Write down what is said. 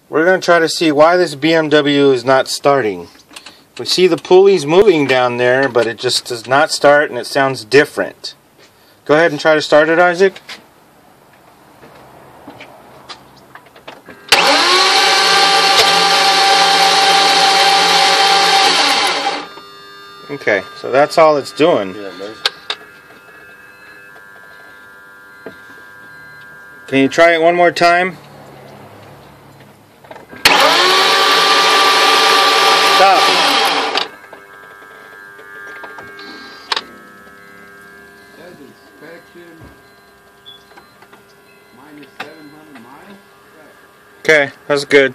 We're going to try to see why this BMW is not starting. We see the pulleys moving down there, but it just does not start, and it sounds different. Go ahead and try to start it, Isaac. Okay, so that's all it's doing. Can you try it one more time? Stop. Says inspection minus 700 miles. Okay, that's good.